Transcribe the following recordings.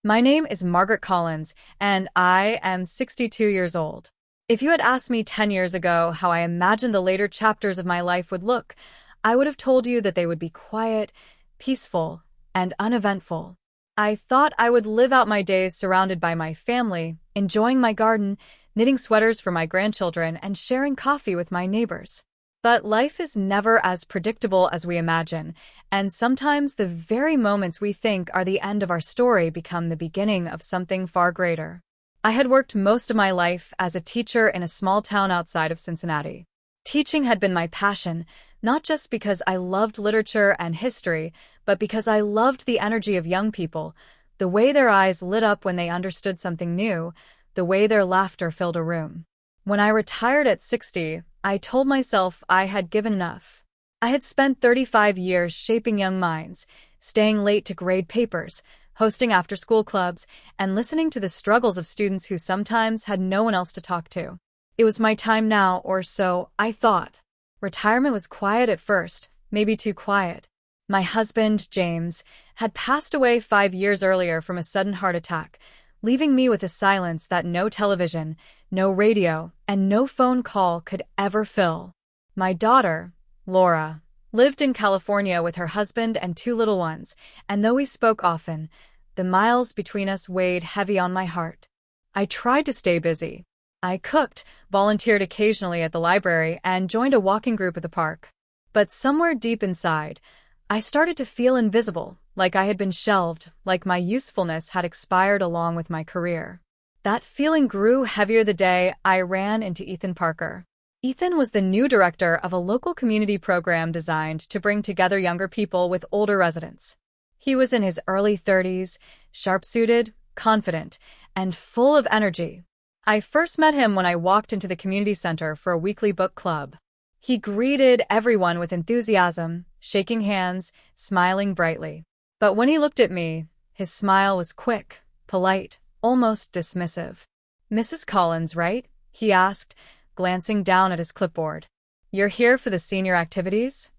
My name is Margaret Collins, and I am 62 years old. If you had asked me 10 years ago how I imagined the later chapters of my life would look, I would have told you that they would be quiet, peaceful, and uneventful. I thought I would live out my days surrounded by my family, enjoying my garden, knitting sweaters for my grandchildren, and sharing coffee with my neighbors. But life is never as predictable as we imagine, and sometimes the very moments we think are the end of our story become the beginning of something far greater. I had worked most of my life as a teacher in a small town outside of Cincinnati. Teaching had been my passion, not just because I loved literature and history, but because I loved the energy of young people, the way their eyes lit up when they understood something new, the way their laughter filled a room. When I retired at 60, I told myself I had given enough. I had spent 35 years shaping young minds, staying late to grade papers, hosting after-school clubs, and listening to the struggles of students who sometimes had no one else to talk to. It was my time now, or so I thought. Retirement was quiet at first, maybe too quiet. My husband, James, had passed away 5 years earlier from a sudden heart attack, leaving me with a silence that no television, no radio, and no phone call could ever fill. My daughter, Laura, lived in California with her husband and 2 little ones, and though we spoke often, the miles between us weighed heavy on my heart. I tried to stay busy. I cooked, volunteered occasionally at the library, and joined a walking group at the park. But somewhere deep inside, I started to feel invisible, like I had been shelved, like my usefulness had expired along with my career. That feeling grew heavier the day I ran into Ethan Parker. Ethan was the new director of a local community program designed to bring together younger people with older residents. He was in his early 30s, sharp-suited, confident, and full of energy. I first met him when I walked into the community center for a weekly book club. He greeted everyone with enthusiasm, shaking hands, smiling brightly. But when he looked at me, his smile was quick, polite, almost dismissive. "Mrs. Collins, right?" he asked, glancing down at his clipboard. "You're here for the senior activities?"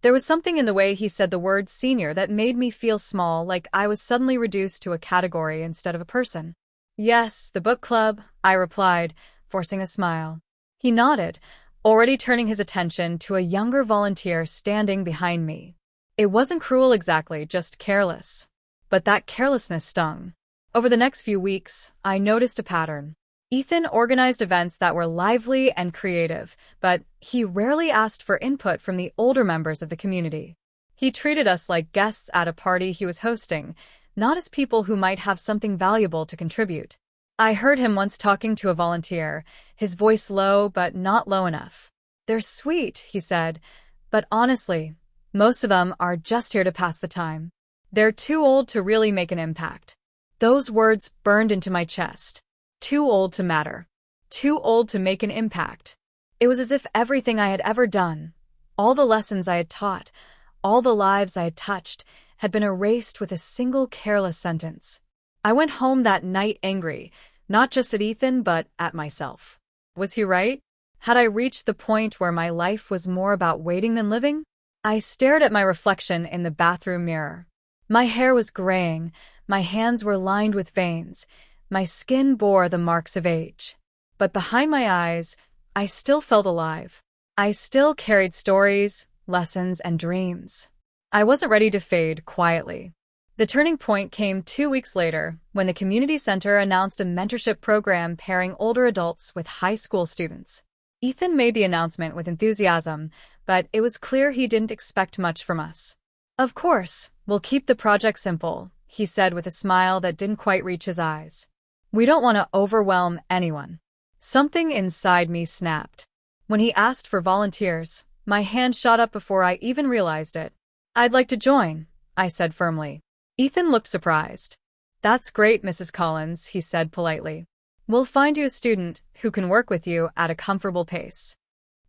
There was something in the way he said the word senior that made me feel small, like I was suddenly reduced to a category instead of a person. "Yes, the book club," I replied, forcing a smile. He nodded, already turning his attention to a younger volunteer standing behind me. It wasn't cruel exactly, just careless. But that carelessness stung. Over the next few weeks, I noticed a pattern. Ethan organized events that were lively and creative, but he rarely asked for input from the older members of the community. He treated us like guests at a party he was hosting, not as people who might have something valuable to contribute. I heard him once talking to a volunteer, his voice low but not low enough. "They're sweet," he said, "but honestly, most of them are just here to pass the time. They're too old to really make an impact." Those words burned into my chest. Too old to matter. Too old to make an impact. It was as if everything I had ever done, all the lessons I had taught, all the lives I had touched, had been erased with a single careless sentence. I went home that night angry, not just at Ethan, but at myself. Was he right? Had I reached the point where my life was more about waiting than living? I stared at my reflection in the bathroom mirror. My hair was graying, my hands were lined with veins, my skin bore the marks of age. But behind my eyes, I still felt alive. I still carried stories, lessons, and dreams. I wasn't ready to fade quietly. The turning point came 2 weeks later, when the community center announced a mentorship program pairing older adults with high school students. Ethan made the announcement with enthusiasm, but it was clear he didn't expect much from us. "Of course, we'll keep the project simple," he said with a smile that didn't quite reach his eyes. "We don't want to overwhelm anyone." Something inside me snapped. When he asked for volunteers, my hand shot up before I even realized it. "I'd like to join," I said firmly. Ethan looked surprised. "That's great, Mrs. Collins," he said politely. "We'll find you a student who can work with you at a comfortable pace."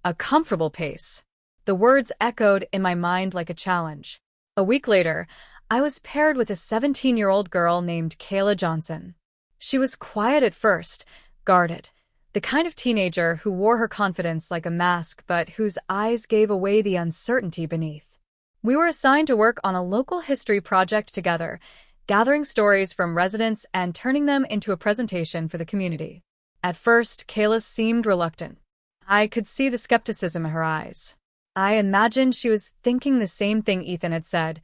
A comfortable pace. The words echoed in my mind like a challenge. A week later, I was paired with a 17-year-old girl named Kayla Johnson. She was quiet at first, guarded, the kind of teenager who wore her confidence like a mask but whose eyes gave away the uncertainty beneath. We were assigned to work on a local history project together, gathering stories from residents and turning them into a presentation for the community. At first, Kayla seemed reluctant. I could see the skepticism in her eyes. I imagined she was thinking the same thing Ethan had said.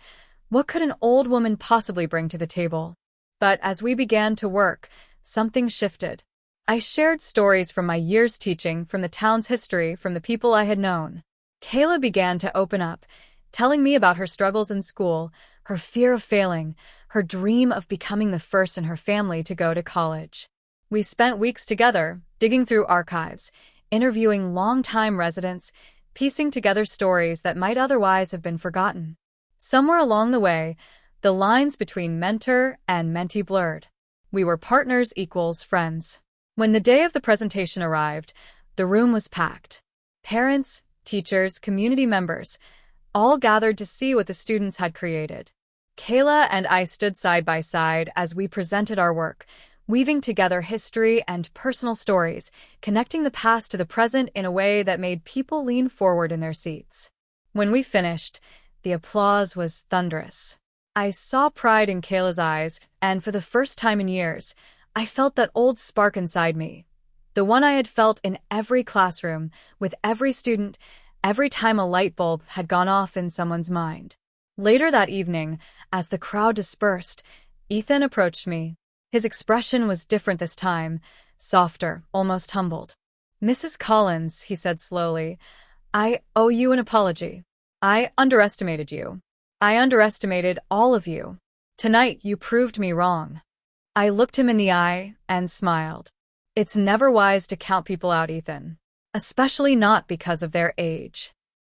What could an old woman possibly bring to the table? But as we began to work, something shifted. I shared stories from my years teaching, from the town's history, from the people I had known. Kayla began to open up, telling me about her struggles in school, her fear of failing, her dream of becoming the first in her family to go to college. We spent weeks together, digging through archives, interviewing longtime residents, piecing together stories that might otherwise have been forgotten. Somewhere along the way, the lines between mentor and mentee blurred. We were partners equals friends. When the day of the presentation arrived, the room was packed. Parents, teachers, community members, all gathered to see what the students had created. Kayla and I stood side by side as we presented our work, weaving together history and personal stories, connecting the past to the present in a way that made people lean forward in their seats. When we finished, the applause was thunderous. I saw pride in Kayla's eyes, and for the first time in years, I felt that old spark inside me. The one I had felt in every classroom, with every student, every time a light bulb had gone off in someone's mind. Later that evening, as the crowd dispersed, Ethan approached me. His expression was different this time, softer, almost humbled. "Mrs. Collins," he said slowly, "I owe you an apology. I underestimated you. I underestimated all of you. Tonight you proved me wrong." I looked him in the eye and smiled. It's never wise to count people out, Ethan. Especially not because of their age.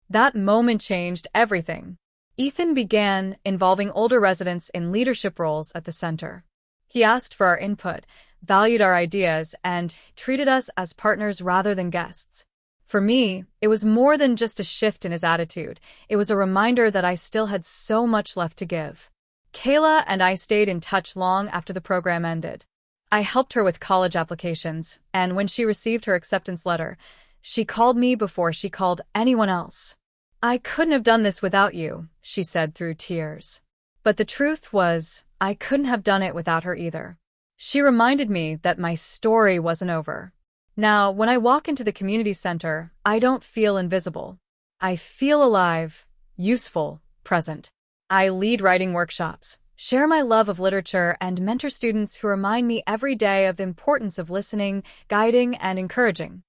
That moment changed everything. Ethan began involving older residents in leadership roles at the center. He asked for our input, valued our ideas, and treated us as partners rather than guests. For me, it was more than just a shift in his attitude. It was a reminder that I still had so much left to give. Kayla and I stayed in touch long after the program ended. I helped her with college applications, and when she received her acceptance letter, she called me before she called anyone else. "I couldn't have done this without you," she said through tears. But the truth was, I couldn't have done it without her either. She reminded me that my story wasn't over. Now, when I walk into the community center, I don't feel invisible. I feel alive, useful, present. I lead writing workshops, share my love of literature, and mentor students who remind me every day of the importance of listening, guiding, and encouraging.